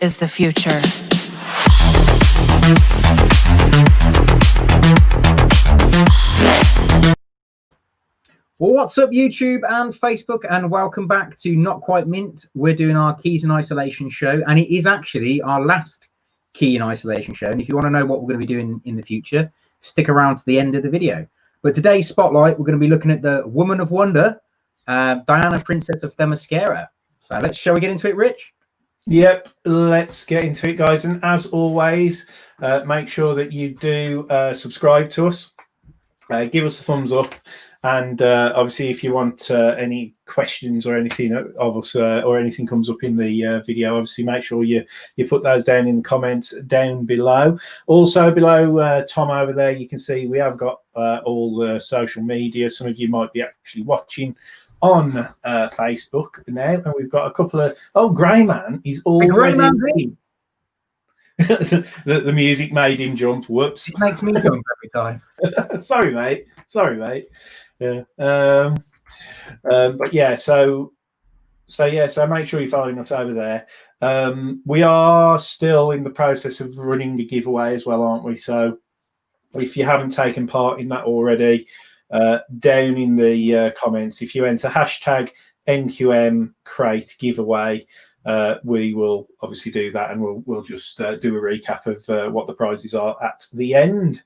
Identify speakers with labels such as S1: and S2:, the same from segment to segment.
S1: is the future.
S2: Well, what's up, YouTube and Facebook, and welcome back to Not Quite Mint. We're doing our Keys in Isolation show, and it is actually our last Key in Isolation show. And if you want to know what we're going to be doing in the future, stick around to the end of the video. But today's spotlight, we're going to be looking at the Woman of Wonder, Diana, Princess of Themyscira. So shall we get into it, Rich?
S3: Yep, let's get into it, guys. And as always, make sure that you do subscribe to us, give us a thumbs up, and obviously if you want any questions or anything of us or anything comes up in the video, obviously make sure you put those down in the comments down below. Also below Tom over there, you can see we have got all the social media. Some of you might be actually watching on Facebook now, and we've got a couple of Greyman is already the music made him jump. Whoops.
S2: It makes me jump every time.
S3: Sorry mate. Yeah. But yeah, so make sure you're following us over there. We are still in the process of running a giveaway as well, aren't we? So if you haven't taken part in that already, down in the comments, if you enter hashtag NQM crate giveaway, we will obviously do that, and we'll just do a recap of what the prizes are at the end.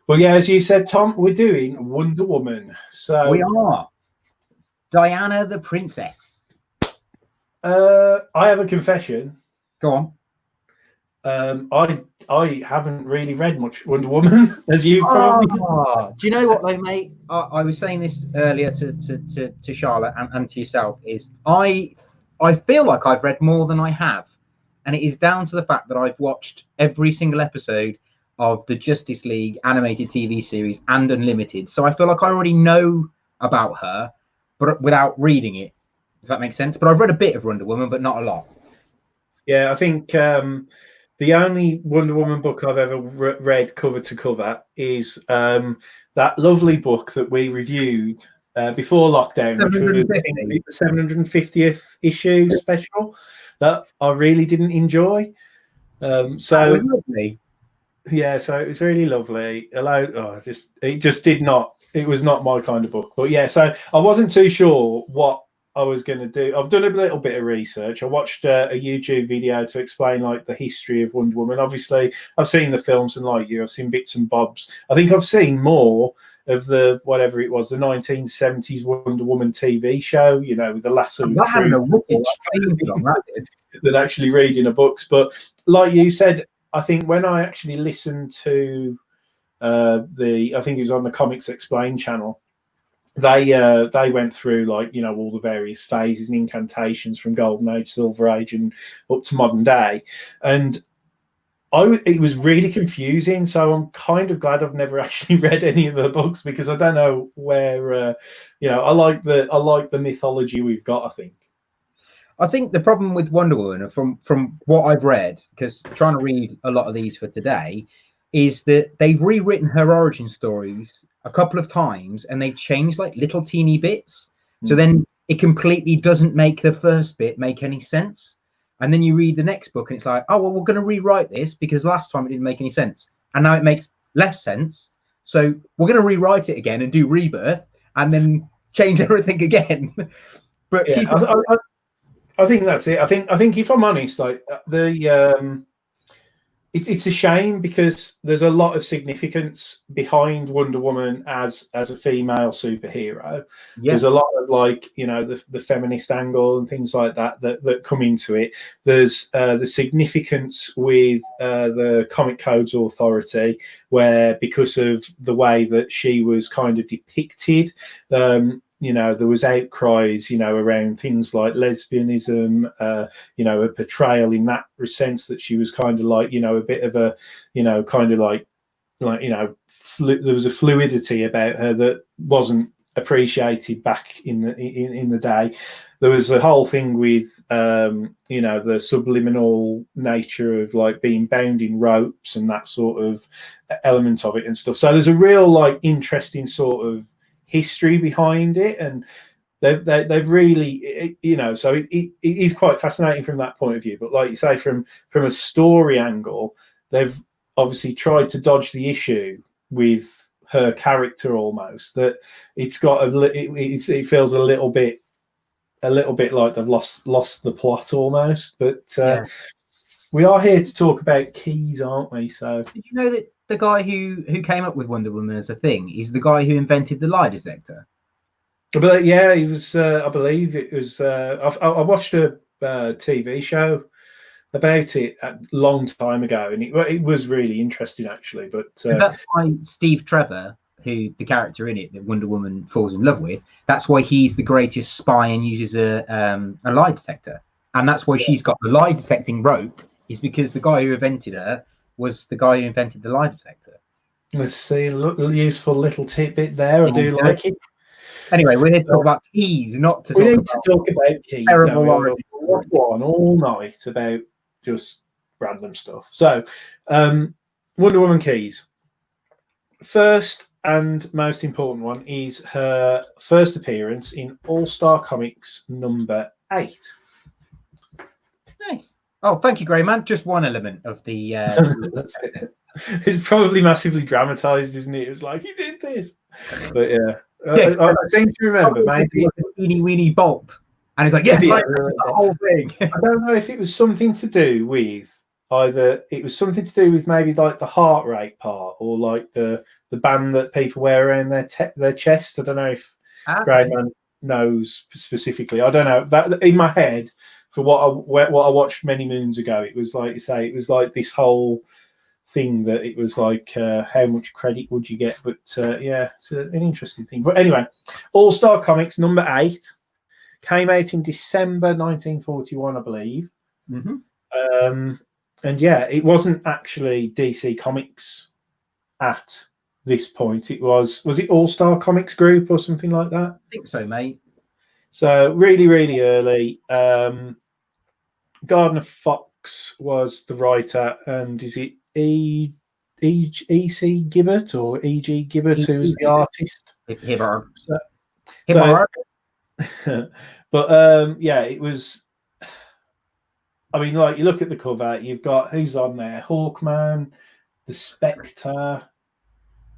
S3: Well, yeah, as you said, Tom, we're doing Wonder Woman. So
S2: we are Diana the Princess.
S3: I have a confession.
S2: Go on.
S3: I haven't really read much Wonder Woman, as you probably.
S2: Do you know what, though, mate? I was saying this earlier to Charlotte and to yourself. Is I feel like I've read more than I have, and it is down to the fact that I've watched every single episode of the Justice League animated TV series and Unlimited. So I feel like I already know about her, but without reading it, if that makes sense. But I've read a bit of Wonder Woman, but not a lot.
S3: Yeah, I think the only Wonder Woman book I've ever read cover to cover is that lovely book that we reviewed before lockdown, which was the 750th issue special that I really didn't enjoy. So lovely. Yeah, so it was really lovely. It was not my kind of book. But yeah, so I wasn't too sure what I was going to do. I've done a little bit of research. I watched a YouTube video to explain like the history of Wonder Woman. Obviously, I've seen the films, and like you, I've seen bits and bobs. I think I've seen more of the whatever it was, the 1970s Wonder Woman TV show, you know, with the lasso than actually reading the books. But like you said, I think when I actually listened to I think it was on the Comics Explained channel, they went through like, you know, all the various phases and incantations from Golden Age, Silver Age, and up to modern day, and it was really confusing. So I'm kind of glad I've never actually read any of her books, because I don't know where you know, I like the mythology we've got.
S2: I think the problem with Wonder Woman, from what I've read, because trying to read a lot of these for today, is that they've rewritten her origin stories a couple of times, and they've changed like little teeny bits. So then it completely doesn't make the first bit make any sense. And then you read the next book, and it's like, oh, well, we're going to rewrite this because last time it didn't make any sense. And now it makes less sense. So we're going to rewrite it again and do Rebirth and then change everything again. But
S3: yeah, I think that's it. I think if I'm honest, like it's a shame, because there's a lot of significance behind Wonder Woman as a female superhero. Yeah. There's a lot of, like, you know, the feminist angle and things like that come into it. There's the significance with the Comic Codes Authority, where because of the way that she was kind of depicted, you know, there was outcries, you know, around things like lesbianism, you know, a portrayal in that sense that she was kind of like, you know, a bit of a, you know, kind of like, you know, there was a fluidity about her that wasn't appreciated back in the day. There was a whole thing with, you know, the subliminal nature of like being bound in ropes and that sort of element of it and stuff. So there's a real like interesting sort of history behind it, and they've really, so it is quite fascinating from that point of view. But like you say, from a story angle, they've obviously tried to dodge the issue with her character almost. That it's got it feels a little bit like they've lost the plot almost. But we are here to talk about keys, aren't we? So
S2: did you know that the guy who came up with Wonder Woman as a thing is the guy who invented the lie detector?
S3: But yeah, he was. I believe it was. I watched a TV show about it a long time ago, and it was really interesting actually. But
S2: that's why Steve Trevor, who the character in it that Wonder Woman falls in love with, that's why he's the greatest spy and uses a lie detector, and that's why she's got the lie detecting rope. Is because the guy who invented her was the guy who invented the lie detector.
S3: Let's see, useful little tidbit there. I do like it.
S2: Anyway, we're here to talk about keys, not to
S3: talk about keys.
S2: Terrible
S3: one all night about just random stuff. So, Wonder Woman keys. First and most important one is her first appearance in All-Star Comics number 8.
S2: Nice. Oh, thank you, Grey Man. Just one element of the.
S3: That's it. It's probably massively dramatized, isn't it? It was like he did this, but yeah. I seem to remember maybe
S2: a teeny weeny bolt, and it's like the whole thing.
S3: I don't know if it was something to do with maybe like the heart rate part, or like the band that people wear around their chest. I don't know if Grey Man knows specifically. I don't know. That in my head, for what I watched many moons ago, it was like you say, it was like this whole thing that it was like how much credit would you get, but it's an interesting thing. But anyway, All-Star Comics number 8 came out in December 1941, I believe. And it wasn't actually DC Comics at this point. It was it All-Star Comics Group or something like that?
S2: I think so, mate. So
S3: really early. Gardner Fox was the writer, and is it E.C. Gibbert or E.G. Gibbert who was the artist?
S2: Hibbert.
S3: But it was. I mean, like you look at the cover, you've got who's on there: Hawkman, the Spectre,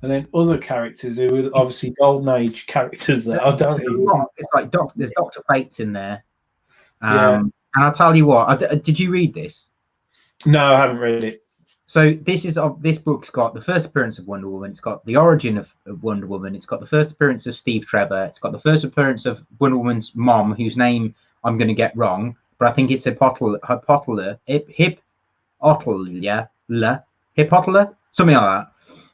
S3: and then other characters who were obviously Golden Age characters. That I don't even.
S2: It's like there's Dr. Fate's in there. And I'll tell you what. Did you read this?
S3: No, I haven't read it.
S2: So this book's got the first appearance of Wonder Woman. It's got the origin of Wonder Woman. It's got the first appearance of Steve Trevor. It's got the first appearance of Wonder Woman's mom, whose name I'm going to get wrong, but I think it's Hippolyta, something like that.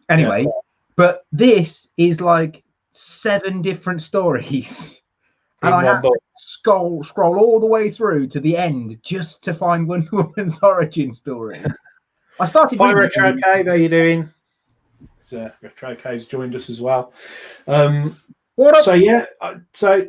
S2: Anyway, but this is like 7 different stories. And I had to scroll all the way through to the end just to find Wonder Woman's origin story. I started.
S3: Hi, Retro Cave. How you doing? Retro Cave's joined us as well. So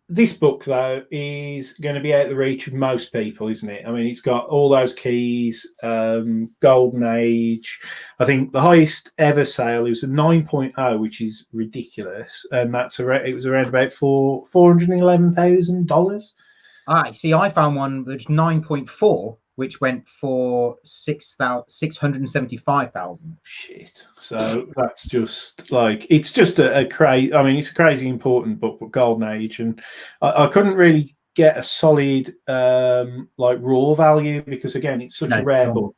S3: this book though is going to be out of the reach of most people, isn't it? I mean, it's got all those keys, Golden Age. I think the highest ever sale was a 9.0, which is ridiculous, and it was around about $411,000.
S2: See, I found one that's 9.4, which went for $675,000.
S3: Shit! So that's just like it's just a crazy. I mean, it's a crazy important book, but Golden Age, and I couldn't really get a solid like raw value because again, it's such a rare book.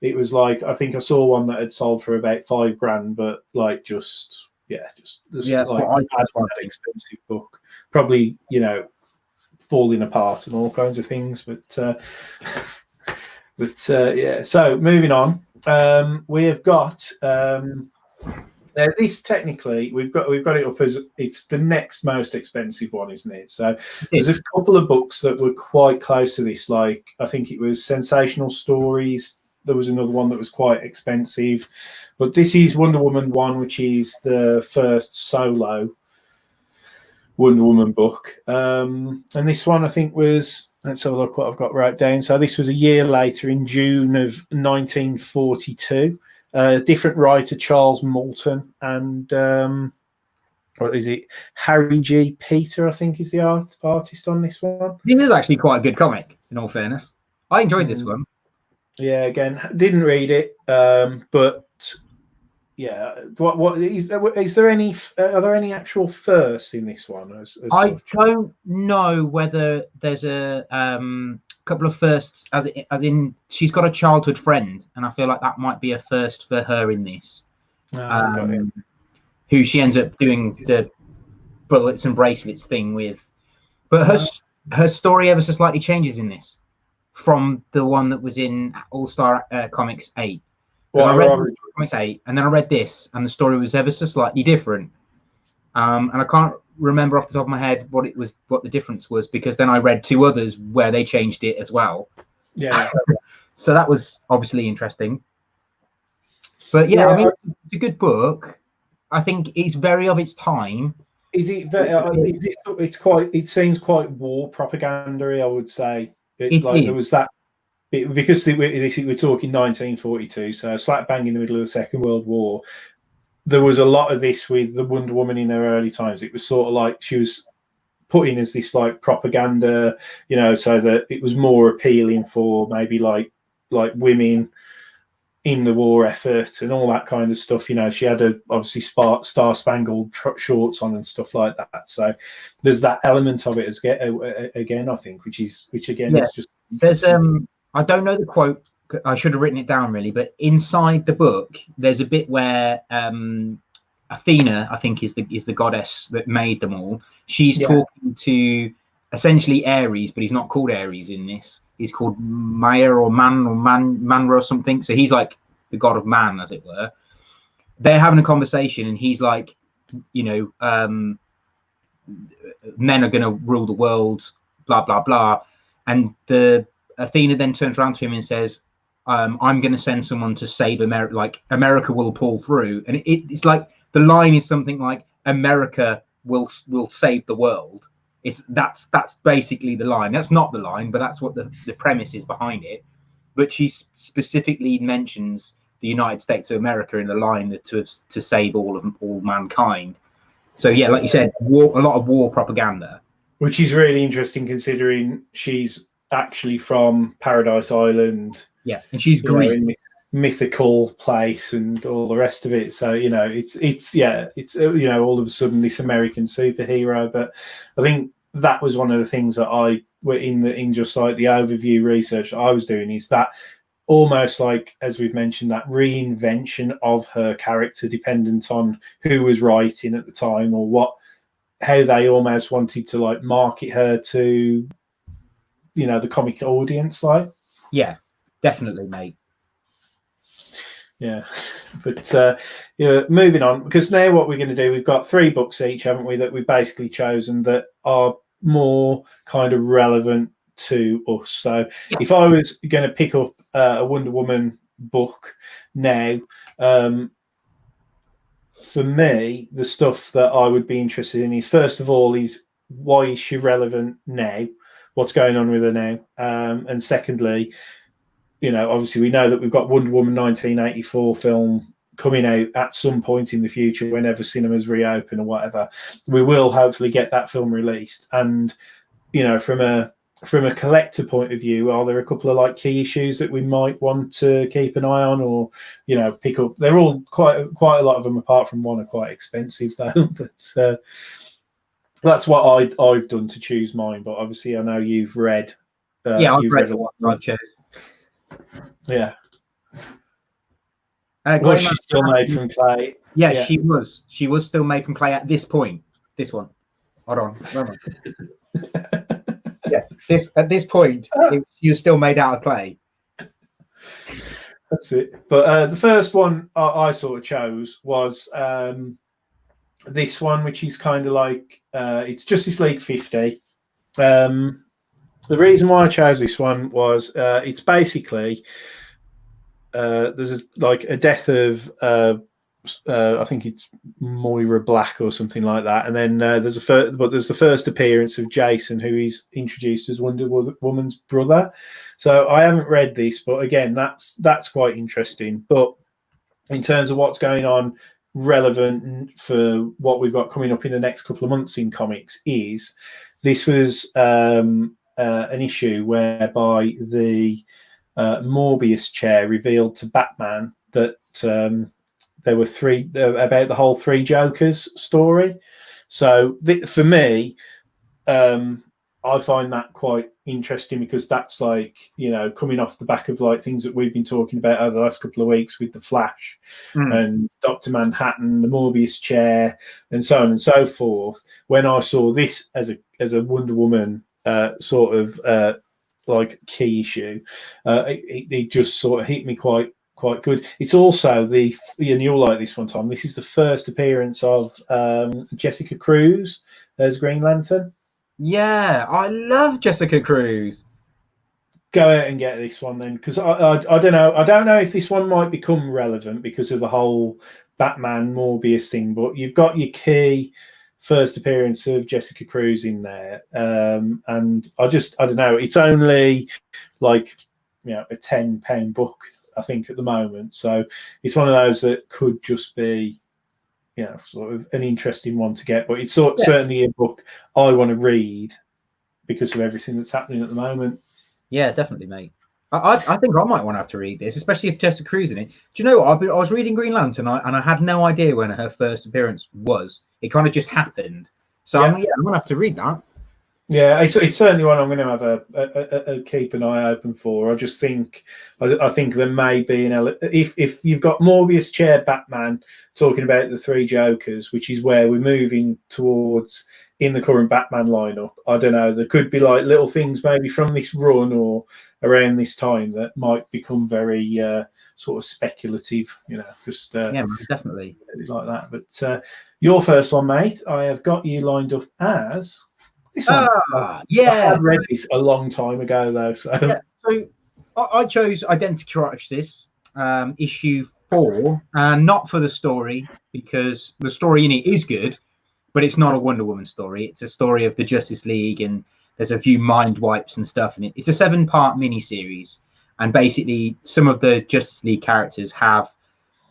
S3: It was like I think I saw one that had sold for about $5,000, but like just like an expensive book, probably falling apart and all kinds of things, but so moving on, we have got now this technically we've got it up as it's the next most expensive one, isn't it? So there's a couple of books that were quite close to this, like I think it was Sensational Stories. There was another one that was quite expensive, but this is Wonder Woman 1, which is the first solo Wonder Woman book, and this one I think was, let's have a look what I've got wrote down. So this was a year later in June of 1942. Different writer, Charles Moulton, and what is it? Harry G. Peter, I think, is the artist on this one.
S2: This is actually quite a good comic, in all fairness. I enjoyed this one.
S3: Yeah, again, didn't read it, but yeah. What is there any? Are there any actual firsts in this one? As
S2: I
S3: such?
S2: don't know whether there's a couple of firsts, as in she's got a childhood friend, and I feel like that might be a first for her in this.
S3: Got it.
S2: Who she ends up doing the bullets and bracelets thing with, but her story ever so slightly changes in this from the one that was in All Star Comics 8. Because I read Comics 8 and then I read this, and the story was ever so slightly different. And I can't remember off the top of my head what the difference was, because then I read 2 others where they changed it as well.
S3: Yeah.
S2: So that was obviously interesting. But yeah, I mean, it's a good book. I think it's very of its time.
S3: Is it? It's quite. It seems quite war propaganda-y, I would say. There was that because we're talking 1942, so slap bang in the middle of the Second World War. There was a lot of this with the Wonder Woman in her early times. It was sort of like she was put in as this like propaganda, so that it was more appealing for maybe like women in the war effort and all that kind of stuff. She had obviously star spangled shorts on and stuff like that. So there's that element of it as again, I think, which is just.
S2: There's I don't know the quote. I should have written it down really, but inside the book, there's a bit where Athena, I think, is the goddess that made them all. She's talking to essentially Ares, but he's not called Ares in this. He's called Maya or Manra or something. So he's like the god of man, as it were. They're having a conversation, and he's like, men are going to rule the world, blah blah blah. And the Athena then turns around to him and says, I'm going to send someone to save America. Like, America will pull through. And it's like the line is something like, America will save the world. That's basically the line. That's not the line, but that's what the premise is behind it. But she specifically mentions the United States of America in the line to save all mankind. So yeah, like you said, a lot of war propaganda,
S3: which is really interesting considering she's actually from Paradise Island.
S2: Yeah, and she's Greek.
S3: In this mythical place and all the rest of it. So it's all of a sudden this American superhero. But I think that was one of the things that I were in just like the overview research I was doing, is that almost like, as we've mentioned, that reinvention of her character dependent on who was writing at the time, or how they almost wanted to like market her to the comic audience. Like,
S2: yeah, definitely, mate.
S3: Yeah, but moving on, because now what we're going to do, we've got 3 books each, haven't we, that we've basically chosen that are more kind of relevant to us. So if I was going to pick up a Wonder Woman book now, for me, the stuff that I would be interested in is, first of all, is why is she relevant now? What's going on with her now? And secondly, obviously we know that we've got Wonder Woman 1984 film coming out at some point in the future, whenever cinemas reopen or whatever. We will hopefully get that film released. And, from a collector point of view, are there a couple of like key issues that we might want to keep an eye on, or, pick up? They're all quite a lot of them, apart from one, are quite expensive though. But that's what I've done to choose mine. But obviously I know you've read.
S2: I've read the ones I chose.
S3: Yeah. Was she still made from clay?
S2: Yeah, she was. She was still made from clay at this point. This one. Hold on. Where am I? Yeah. At this point, she was still made out of clay.
S3: That's it. But the first one I sort of chose was this one, which is kind of like it's Justice League 50. The reason why I chose this one was it's basically there's a death of I think it's Moira Black or something like that, and then there's the first appearance of Jason, who is introduced as Wonder Woman's brother. So I haven't read this, but again, that's quite interesting. But in terms of what's going on relevant for what we've got coming up in the next couple of months in comics is this was an issue whereby the Morbius chair revealed to Batman that there were three about the whole Three Jokers story. So for me, I find that quite interesting because that's like, you know, coming off the back of like things that we've been talking about over the last couple of weeks with the Flash and Dr. Manhattan, the Morbius chair, and so on and so forth. When I saw this as a Wonder Woman sort of like key issue, it just sort of hit me quite good. It's also and you'll like this one, Tom. This is the first appearance of Jessica Cruz as Green Lantern.
S2: Yeah, I love Jessica Cruz.
S3: Go out and get this one then, because I don't know. I don't know if this one might become relevant because of the whole Batman Morbius thing. But you've got your key first appearance of Jessica Cruz in there, and I don't know. It's only like, you know, a £10 book, I think, at the moment. So it's one of those that could just be, you know, sort of an interesting one to get. But it's certainly a book I want to read because of everything that's happening at the moment.
S2: Yeah, definitely, mate. I think I might want to have to read this, especially if Jessica Cruz in it. Do you know what? I was reading Green Lantern and I had no idea when her first appearance was. It kind of just happened. So yeah, I'm going to have to read that.
S3: Yeah, it's certainly one I'm going to have a keep an eye open for. I just think I think there may be if you've got Morbius chair Batman talking about the Three Jokers, which is where we're moving towards in the current Batman lineup. I don't know. There could be like little things maybe from this run or around this time that might become very sort of speculative. You know, just
S2: yeah, definitely
S3: like that. But your first one, mate, I have got you lined up as. This one,
S2: yeah,
S3: I had read this a long time ago, though. So,
S2: yeah, so I chose Identity Crisis issue 4, and not for the story, because the story in it is good, but it's not a Wonder Woman story. It's a story of the Justice League, and there's a few mind wipes and stuff in it. It's a 7-part miniseries, and basically some of the Justice League characters have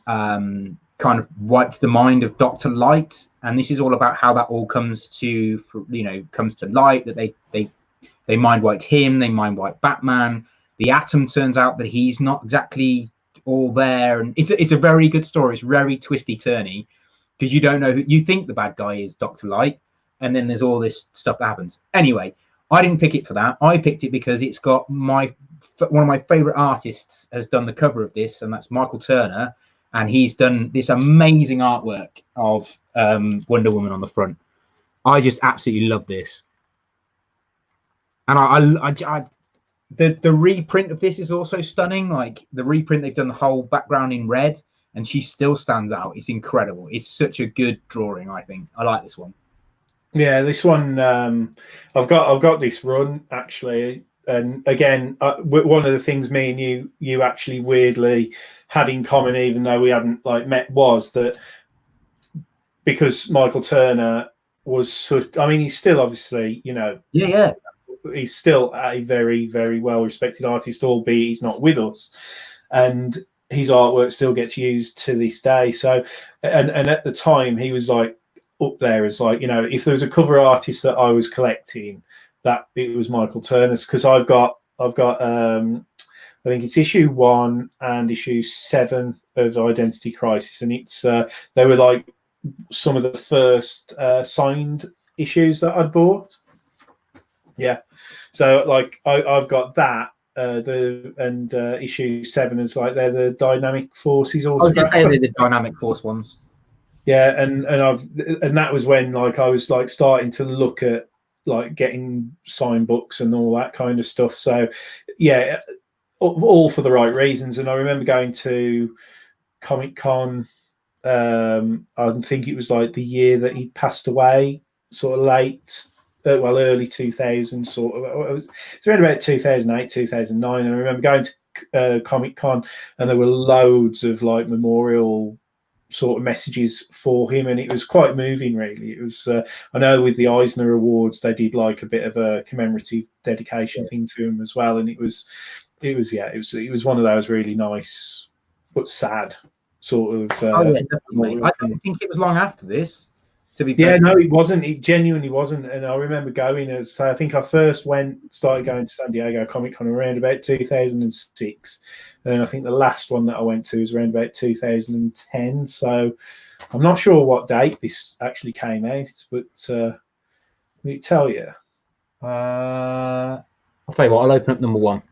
S2: kind of wiped the mind of Dr. Light, and this is all about how that all comes to light, that they mind wiped him, they mind wiped Batman. The Atom turns out that he's not exactly all there, and it's a very good story. It's very twisty turny because you don't know who you think the bad guy is, Dr. Light, and then there's all this stuff that happens. Anyway, I didn't pick it for that. I picked it because it's got one of my favorite artists has done the cover of this, and that's Michael Turner. And he's done this amazing artwork of Wonder Woman on the front. I just absolutely love this. And the reprint of this is also stunning. Like the reprint, they've done the whole background in red, and she still stands out. It's incredible. It's such a good drawing. I think I like this one.
S3: Yeah, this one. I've got this run actually. And again, one of the things me and you actually weirdly had in common, even though we hadn't like met, was that because Michael Turner was he's still obviously, you know, he's still a very, very well respected artist, albeit he's not with us, and his artwork still gets used to this day. So, and at the time he was like up there as like, you know, if there was a cover artist that I was collecting, that it was Michael Turner's, because I've got I think it's issue 1 and issue 7 of Identity Crisis, and it's they were like some of the first signed issues that I'd bought. Yeah, so like I've got that issue 7 is like they're the Dynamic Forces.
S2: I was just saying they're the Dynamic Force ones.
S3: Yeah, and that was when like I was like starting to look at like getting signed books and all that kind of stuff. So yeah, all for the right reasons. And I remember going to Comic-Con, I think it was like the year that he passed away, sort of early 2000s, sort of. It was around about 2008, 2009. And I remember going to Comic-Con, and there were loads of like memorial sort of messages for him, and it was quite moving, really. It was I know with the Eisner Awards they did like a bit of a commemorative dedication thing to him as well, and it was one of those really nice but sad sort of.
S2: Oh yeah, definitely. I don't think it was long after this. To be
S3: fair. No, it wasn't. It genuinely wasn't. And I remember going I think I first started going to San Diego Comic Con around about 2006, and then I think the last one that I went to was around about 2010. So I'm not sure what date this actually came out, but let me tell you.
S2: I'll tell you what. I'll open up number 1.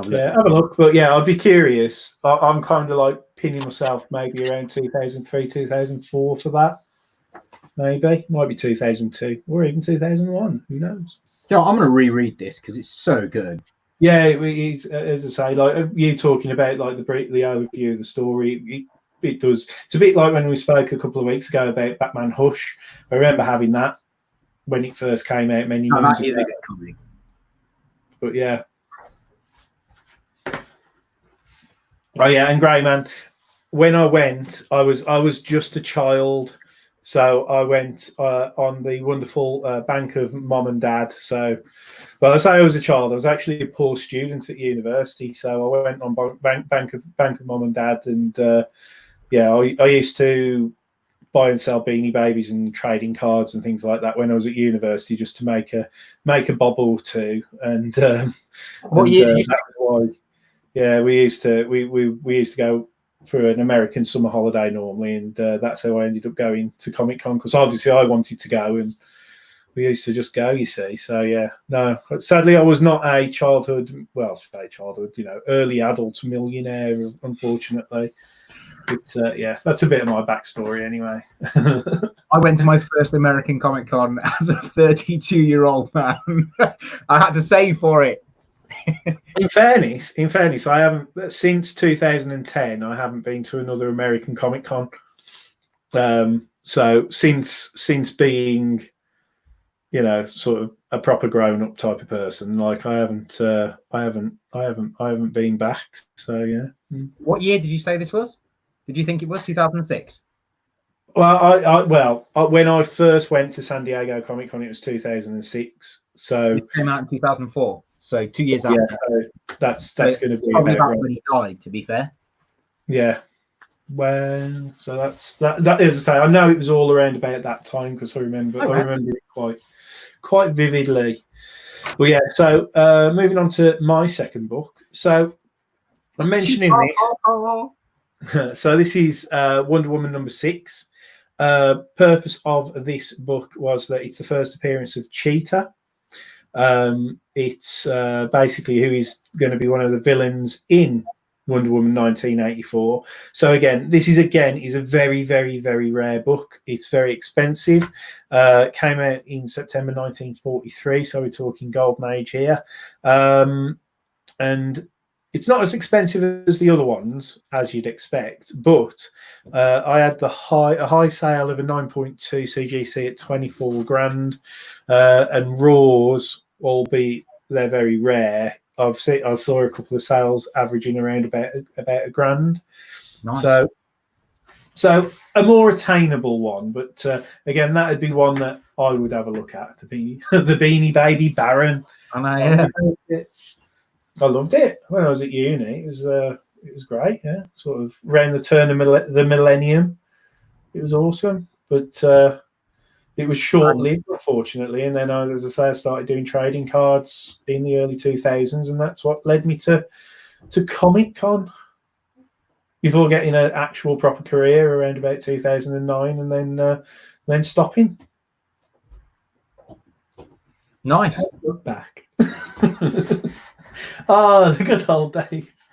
S3: Yeah, have a look. But yeah, I'd be curious. I'm kind of like pinning myself maybe around 2003, 2004 for that. Maybe. Might be 2002 or even 2001. Who knows?
S2: Yeah, I'm going to reread this because it's so good.
S3: Yeah, it's, as I say, like you talking about like the overview of the story, it does. It's a bit like when we spoke a couple of weeks ago about Batman Hush. I remember having that when it first came out many moons ago. But yeah. Oh yeah, and Grey Man, when I went, I was just a child, so I went on the wonderful bank of mom and dad. So, well, I say I was a child. I was actually a poor student at university, so I went on bank of mom and dad, and yeah, I used to buy and sell Beanie Babies and trading cards and things like that when I was at university, just to make a bob or two. And
S2: what year did you?
S3: Yeah, we used to go for an American summer holiday normally, and that's how I ended up going to Comic Con, because obviously I wanted to go, and we used to just go. You see, so yeah, no. Sadly, I was not a early adult millionaire, unfortunately. But yeah, that's a bit of my backstory anyway.
S2: I went to my first American Comic Con as a 32-year-old man. I had to save for it.
S3: In fairness, I haven't since 2010. I haven't been to another American Comic Con. So since being, sort of a proper grown-up type of person, like I haven't been back. So yeah.
S2: What year did you say this was? Did you think it was 2006?
S3: Well, when I first went to San Diego Comic Con, it was 2006. So
S2: it came out in 2004. So 2 years after.
S3: Yeah, that's going to be
S2: probably about when he died, to be fair.
S3: Yeah. Well, so that is to say, I know it was all around about that time, because I remember it quite vividly. Well, yeah. So moving on to my second book. So I'm mentioning this. So this is Wonder Woman number 6. Purpose of this book was that it's the first appearance of Cheetah. It's basically who is going to be one of the villains in Wonder Woman 1984. So again, this is a very, very, very rare book. It's very expensive. Came out in September 1943, so we're talking golden age here. And it's not as expensive as the other ones, as you'd expect, but I had a high sale of a 9.2 CGC at 24 grand, and raws, albeit they're very rare. I saw a couple of sales averaging around about a grand.
S2: Nice.
S3: So a more attainable one, but again, that would be one that I would have a look at. The Beanie Baby Baron. I loved it when I was at uni. It was great. Yeah, sort of around the turn of the millennium. It was awesome, but it was short-lived, unfortunately. And then, as I say, I started doing trading cards in the early 2000s, and that's what led me to Comic Con. Before getting an actual proper career around about 2009, and then stopping.
S2: Nice.
S3: Look back. Oh, the good old days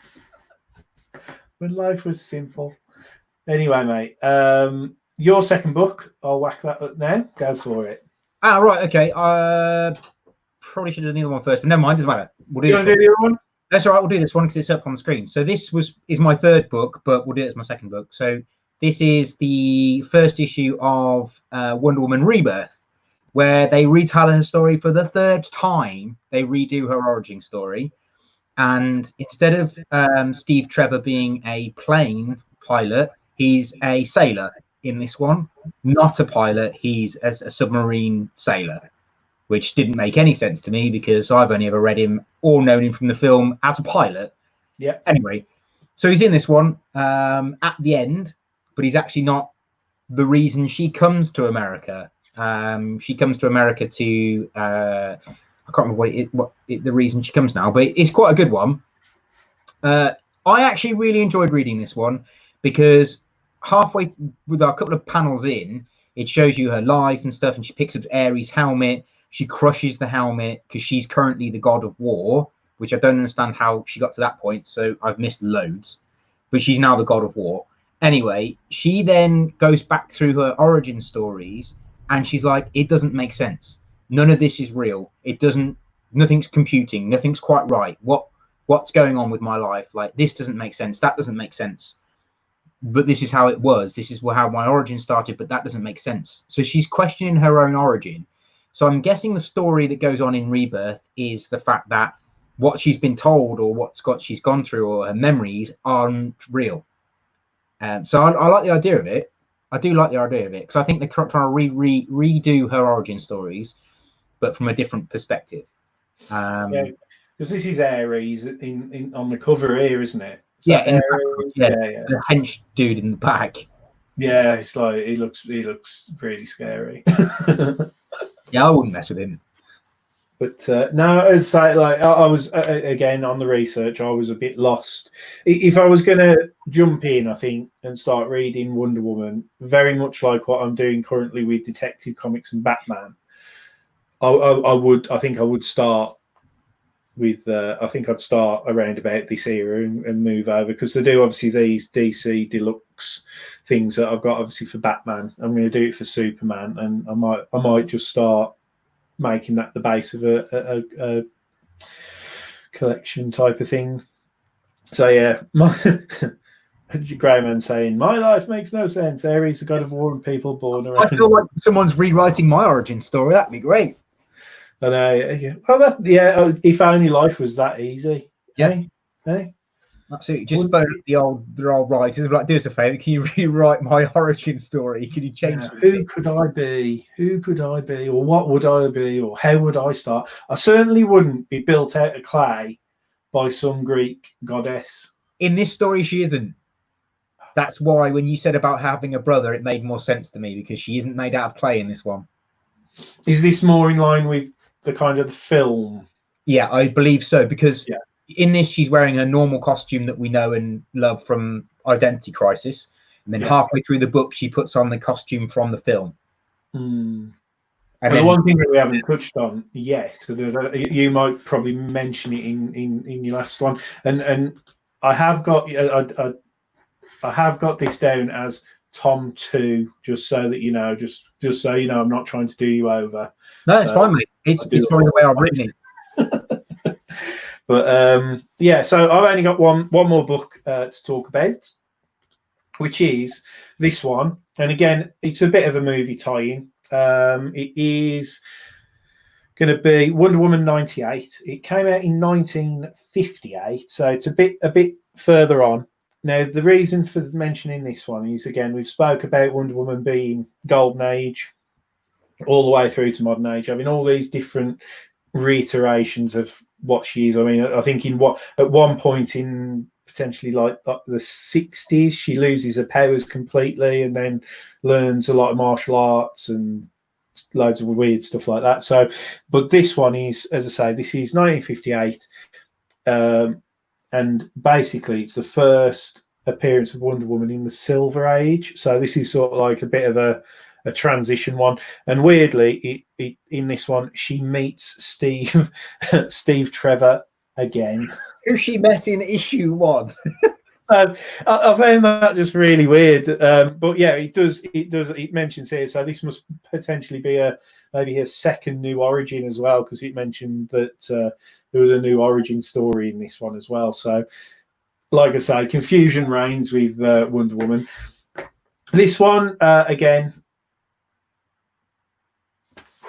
S3: when life was simple. Anyway, mate, your second book, I'll whack that up now. Go for it.
S2: Right, okay. Probably should have done the other one first, but never mind, doesn't matter. We'll do
S3: you want to do the other one?
S2: That's all right, we'll do this one because it's up on the screen. So this is my third book, but we'll do it as my second book. So this is the first issue of Wonder Woman Rebirth, where they retell her story for the third time. They redo her origin story. And instead of Steve Trevor being a plane pilot, he's a sailor in this one. Not a pilot, he's a submarine sailor, which didn't make any sense to me because I've only ever read him or known him from the film as a pilot.
S3: Yeah.
S2: Anyway, So he's in this one at the end, but he's actually not the reason she comes to America. She comes to America to I can't remember the reason she comes now, but it's quite a good one. I actually really enjoyed reading this one because halfway with a couple of panels in, it shows you her life and stuff, and she picks up Ares' helmet. She crushes the helmet because she's currently the god of war, which I don't understand how she got to that point. So I've missed loads, but she's now the god of war. Anyway, she then goes back through her origin stories, and she's like, it doesn't make sense. None of this is real. It doesn't. Nothing's computing. Nothing's quite right. What's going on with my life? Like, this doesn't make sense. That doesn't make sense. But this is how it was. This is how my origin started, but that doesn't make sense. So she's questioning her own origin. So I'm guessing the story that goes on in Rebirth is the fact that what she's been told or she's gone through or her memories aren't real. So I like the idea of it. I do like the idea of it because I think they're trying to redo her origin stories, but from a different perspective.
S3: Yeah, because this is Ares in on the cover here, isn't it?
S2: Yeah, the hench dude in the back.
S3: Yeah, it's like he looks really scary.
S2: Yeah, I wouldn't mess with him.
S3: But no, as I say, like I was again on the research, I was a bit lost. If I was going to jump in, I think, and start reading Wonder Woman, very much like what I'm doing currently with Detective Comics and Batman, I think I would start with. I think I'd start around about this era and move over because they do obviously these DC Deluxe things that I've got obviously for Batman. I'm going to do it for Superman, and I might just start making that the base of a collection type of thing. So yeah, Greyman saying my life makes no sense. Ares, the god of war, and people born around.
S2: I feel like someone's rewriting my origin story. That'd be great.
S3: I know. Well, if only life was that easy.
S2: Yeah.
S3: Hey?
S2: Absolutely. Just phone up the old writers. Like, do us a favor. Can you rewrite my origin story? Can you change?
S3: Who could I be? Who could I be? Or what would I be? Or how would I start? I certainly wouldn't be built out of clay by some Greek goddess.
S2: In this story, she isn't. That's why when you said about having a brother, it made more sense to me because she isn't made out of clay in this one.
S3: Is this more in line with the kind of the film?
S2: Yeah, I believe so because in this she's wearing her normal costume that we know and love from Identity Crisis, and then halfway through the book she puts on the costume from the film.
S3: And the one thing that we haven't touched on yet, you might probably mention it in your last one, and I have got this down as Tom 2, just so that you know, just so you know, I'm not trying to do you over.
S2: No, it's fine, mate. It's probably the way I've written it.
S3: But so I've only got one more book to talk about, which is this one. And again, it's a bit of a movie tie-in. It is going to be Wonder Woman 98. It came out in 1958, so it's a bit further on. Now, the reason for mentioning this one is, again, we've spoke about Wonder Woman being Golden Age all the way through to Modern Age, having all these different reiterations of what she is. I mean, I think at one point in potentially like the 60s, she loses her powers completely and then learns a lot of martial arts and loads of weird stuff like that. So, but this one is, as I say, this is 1958. And basically, it's the first appearance of Wonder Woman in the Silver Age. So this is sort of like a bit of a transition one. And weirdly, in this one, she meets Steve Trevor again,
S2: who she met in issue 1.
S3: So I found that just really weird. But yeah, it mentions here. So this must potentially be maybe a second new origin as well, because it mentioned that there was a new origin story in this one as well. So, like I say, confusion reigns with Wonder Woman. This one, again,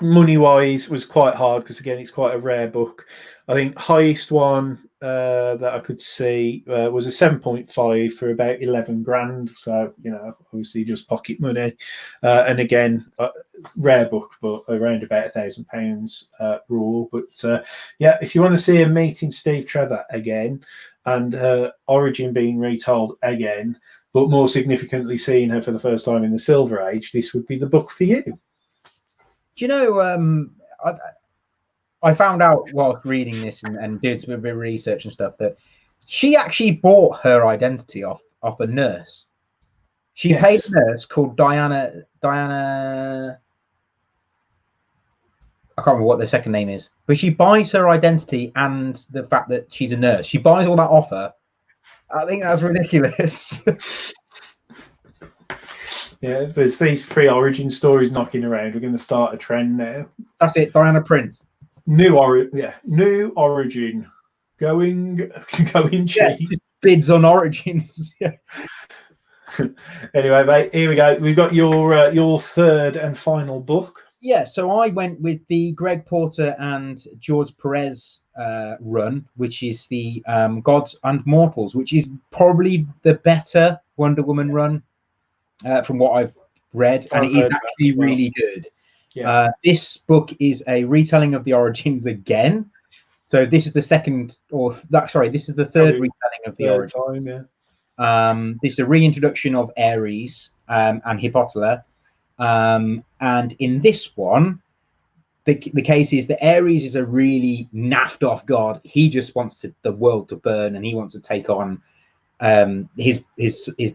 S3: money-wise, was quite hard because, again, it's quite a rare book. I think highest one that I could see was a 7.5 for about 11 grand. So, obviously just pocket money. And again, rare book, but around about £1,000 raw. But yeah, if you want to see her meeting Steve Trevor again and her origin being retold again, but more significantly seeing her for the first time in the Silver Age, this would be the book for you.
S2: Do you know, I found out whilst reading this and doing some bit of research and stuff that she actually bought her identity off a nurse. She paid a nurse called Diana. I can't remember what their second name is, but she buys her identity and the fact that she's a nurse. She buys all that off her. I think that's ridiculous.
S3: Yeah, if there's these 3 origin stories knocking around, we're going to start a trend now.
S2: That's it, Diana Prince.
S3: New origin, going cheap.
S2: Yeah, bids on origins.
S3: Anyway, mate, here we go. We've got your third and final book.
S2: Yeah, so I went with the Greg Porter and George Perez run, which is the Gods and Mortals, which is probably the better Wonder Woman run from what I've read, and it is actually really good. Yeah. This book is a retelling of the origins again. So this is the this is the third retelling of the origins. This is a reintroduction of Ares and Hippolyta. And in this one, the case is that Ares is a really naffed off god. He just wants the world to burn, and he wants to take on his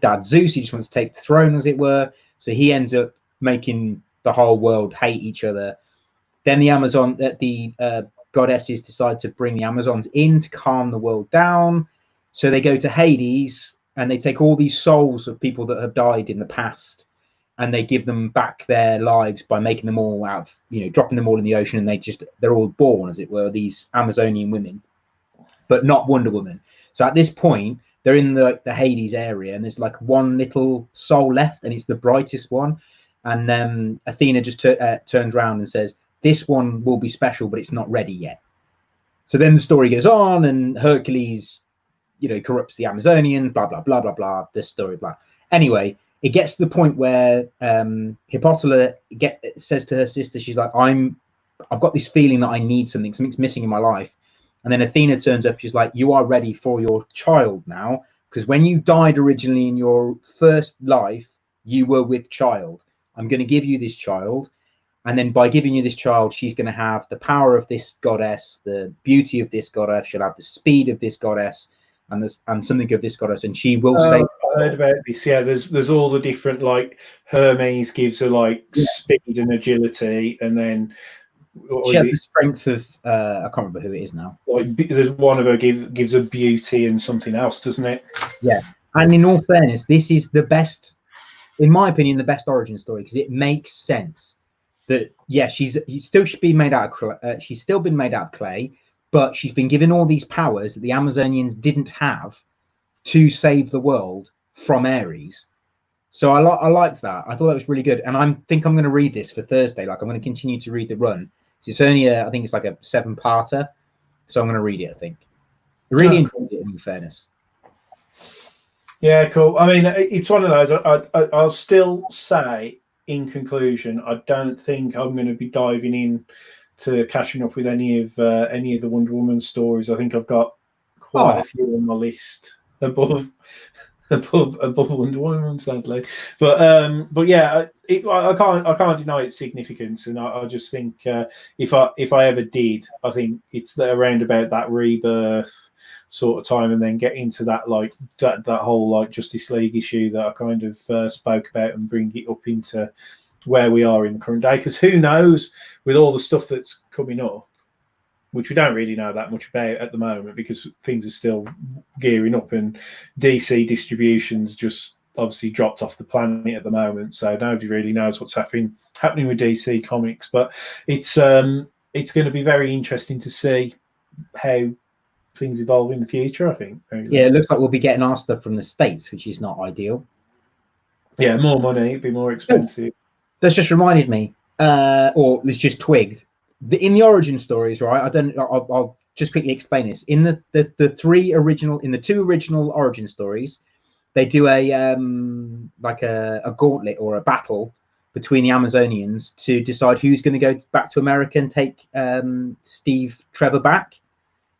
S2: dad Zeus. He just wants to take the throne, as it were. So he ends up making the whole world hate each other. Then the goddesses decide to bring the Amazons in to calm the world down. So they go to Hades and they take all these souls of people that have died in the past, and they give them back their lives by making them all out of, dropping them all in the ocean, and they're all born, as it were, these Amazonian women, but not Wonder Woman. So at this point, they're in the Hades area, and there's like one little soul left, and it's the brightest one. And Athena just turns around and says, this one will be special, but it's not ready yet. So then the story goes on, and Hercules, corrupts the Amazonians, blah, blah, blah, blah, blah, this story, blah. Anyway, it gets to the point where Hippolyta says to her sister, she's like, I've got this feeling that I need something's missing in my life. And then Athena turns up, she's like, you are ready for your child now, because when you died originally in your first life, you were with child. I'm going to give you this child. And then by giving you this child, she's going to have the power of this goddess, the beauty of this goddess. She'll have the speed of this goddess and something of this goddess. And she will say,
S3: I heard about this. Yeah, there's all the different, like Hermes gives her speed and agility. And then
S2: she has the strength of, I can't remember who it is now.
S3: There's one of her gives her beauty and something else, doesn't it?
S2: Yeah. And in all fairness, this is the best, in my opinion, the best origin story, because it makes sense that she's still been made out of she's still been made out of clay, but she's been given all these powers that the Amazonians didn't have to save the world from Ares. So I liked that. I thought that was really good, and I think I'm going to read this for Thursday. I'm going to continue to read the run. It's only I think it's like a 7-parter, so I'm going to read it. I think I really enjoyed it, in fairness.
S3: Yeah, cool. I mean, it's one of those. I'll still say, in conclusion, I don't think I'm going to be diving in to catching up with any of the Wonder Woman stories. I think I've got quite a few on my list above Wonder Woman, sadly. But yeah, I can't deny its significance, and I just think if I ever did, I think it's around about that rebirth sort of time, and then get into that that whole Justice League issue that I kind of spoke about, and bring it up into where we are in the current day. Because who knows, with all the stuff that's coming up, which we don't really know that much about at the moment, because things are still gearing up, and DC distribution's just obviously dropped off the planet at the moment, so nobody really knows what's happening with DC Comics. But it's going to be very interesting to see how things evolve in the future, I think.
S2: Yeah, it looks like we'll be getting our stuff from the States, which is not ideal.
S3: Yeah, more money, it'd be more expensive.
S2: That's just reminded me, or it's just twigged. In the origin stories, right? I'll just quickly explain this. In the two original origin stories, they do a like a gauntlet or a battle between the Amazonians to decide who's going to go back to America and take Steve Trevor back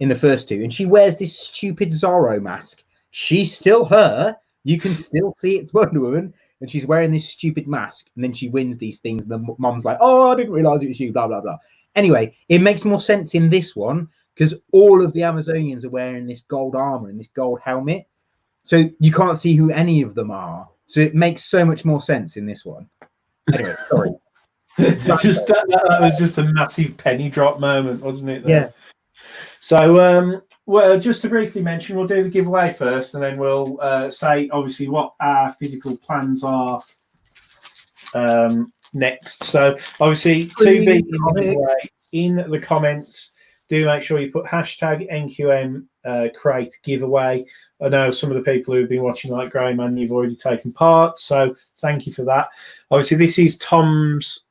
S2: in the first two. And she wears this stupid Zorro mask. She's still her. You can still see it's Wonder Woman. And she's wearing this stupid mask. And then she wins these things. And the mom's like, oh, I didn't realize it was you, blah, blah, blah. Anyway, it makes more sense in this one because all of the Amazonians are wearing this gold armor and this gold helmet. So you can't see who any of them are. So it makes so much more sense in this one. Anyway, sorry.
S3: that was just a massive penny drop moment, wasn't it?
S2: Yeah.
S3: So, well, just to briefly mention, we'll do the giveaway first, and then we'll say, obviously, what our physical plans are next. So, obviously, to be in the giveaway, in the comments, do make sure you put hashtag NQM crate giveaway. I know some of the people who've been watching, like Graham, and you've already taken part, so thank you for that. Obviously, this is Tom's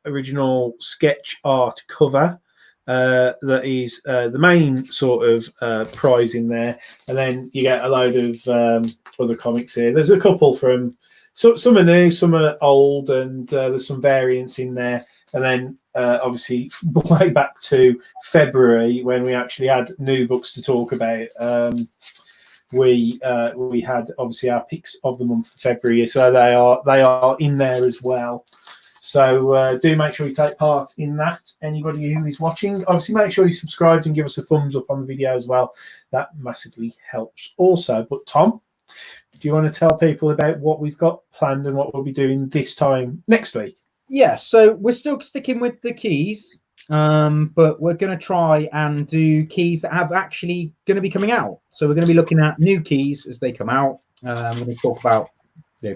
S3: original sketch art cover. That is the main sort of prize in there, and then you get a load of other comics here. There's a couple from some are new, some are old, and there's some variants in there. And then obviously way back to February when we actually had new books to talk about. We had obviously our picks of the month for February, so they are in there as well. So do make sure you take part in that. Anybody who is watching, obviously make sure you subscribe and give us a thumbs up on the video as well. That massively helps also. But Tom, do you want to tell people about what we've got planned and what we'll be doing this time next week?
S2: Yeah, so we're still sticking with the keys, but we're going to try and do keys that have actually going to be coming out. So we're going to be looking at new keys as they come out. We're going to talk about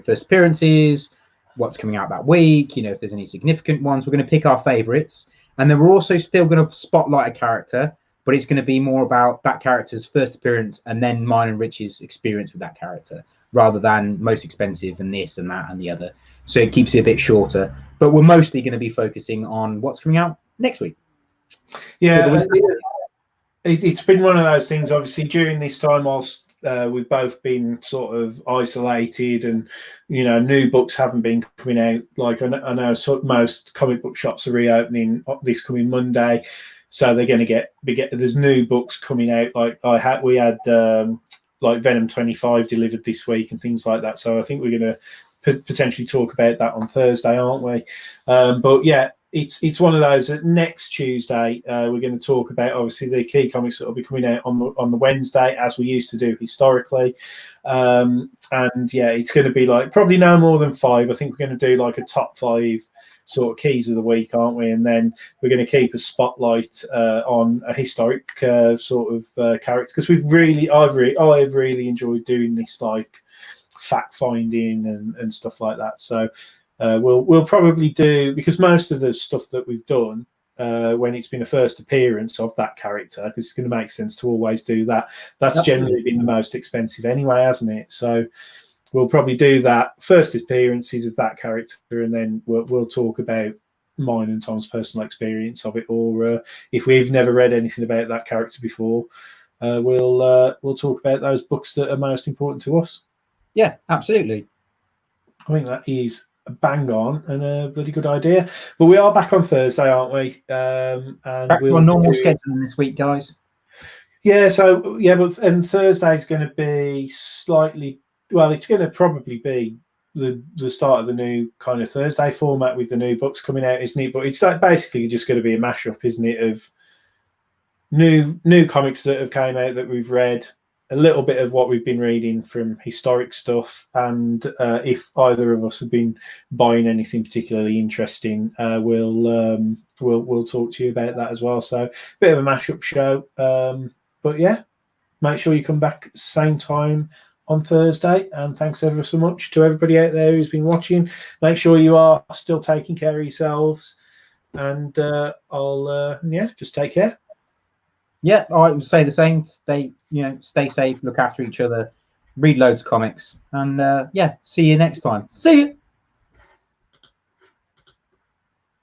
S2: first appearances, what's coming out that week, if there's any significant ones. We're going to pick our favorites, and then we're also still going to spotlight a character, but it's going to be more about that character's first appearance and then mine and Rich's experience with that character, rather than most expensive and this and that and the other. So it keeps it a bit shorter, but we're mostly going to be focusing on what's coming out next week.
S3: Yeah, it's been one of those things, obviously, during this time whilst we've both been sort of isolated and, new books haven't been coming out. Like I know most comic book shops are reopening this coming Monday. So they're going to there's new books coming out. Like we had like Venom 25 delivered this week and things like that. So I think we're going to potentially talk about that on Thursday, aren't we? But yeah, it's one of those that next Tuesday we're going to talk about obviously the key comics that will be coming out on the Wednesday, as we used to do historically. And yeah, it's going to be like probably no more than 5. I think we're going to do like a top 5 sort of keys of the week, aren't we? And then we're going to keep a spotlight on a historic sort of character, because I've really enjoyed doing this, like fact finding and stuff like that. So we'll probably do, because most of the stuff that we've done when it's been a first appearance of that character, because it's going to make sense to always do that. That's generally been the most expensive anyway, hasn't it? So we'll probably do that first appearances of that character, and then we'll talk about mine and Tom's personal experience of it, or if we've never read anything about that character before, we'll talk about those books that are most important to us.
S2: Yeah, absolutely.
S3: I think that is bang on and a bloody good idea. But we are back on Thursday, aren't we? And
S2: back to our normal scheduling this week, guys.
S3: Yeah, so and Thursday's going to be slightly, well, it's going to probably be the start of the new kind of Thursday format with the new books coming out, isn't it? But it's like basically just going to be a mashup, isn't it, of new comics that have came out that we've read, a little bit of what we've been reading from historic stuff, and if either of us have been buying anything particularly interesting, we'll talk to you about that as well. So a bit of a mashup show, but yeah, make sure you come back same time on Thursday. And thanks ever so much to everybody out there who's been watching. Make sure you are still taking care of yourselves, and I'll just take care.
S2: Yeah, I would say the same. Stay safe, look after each other, read loads of comics, and yeah, see you next time. See you.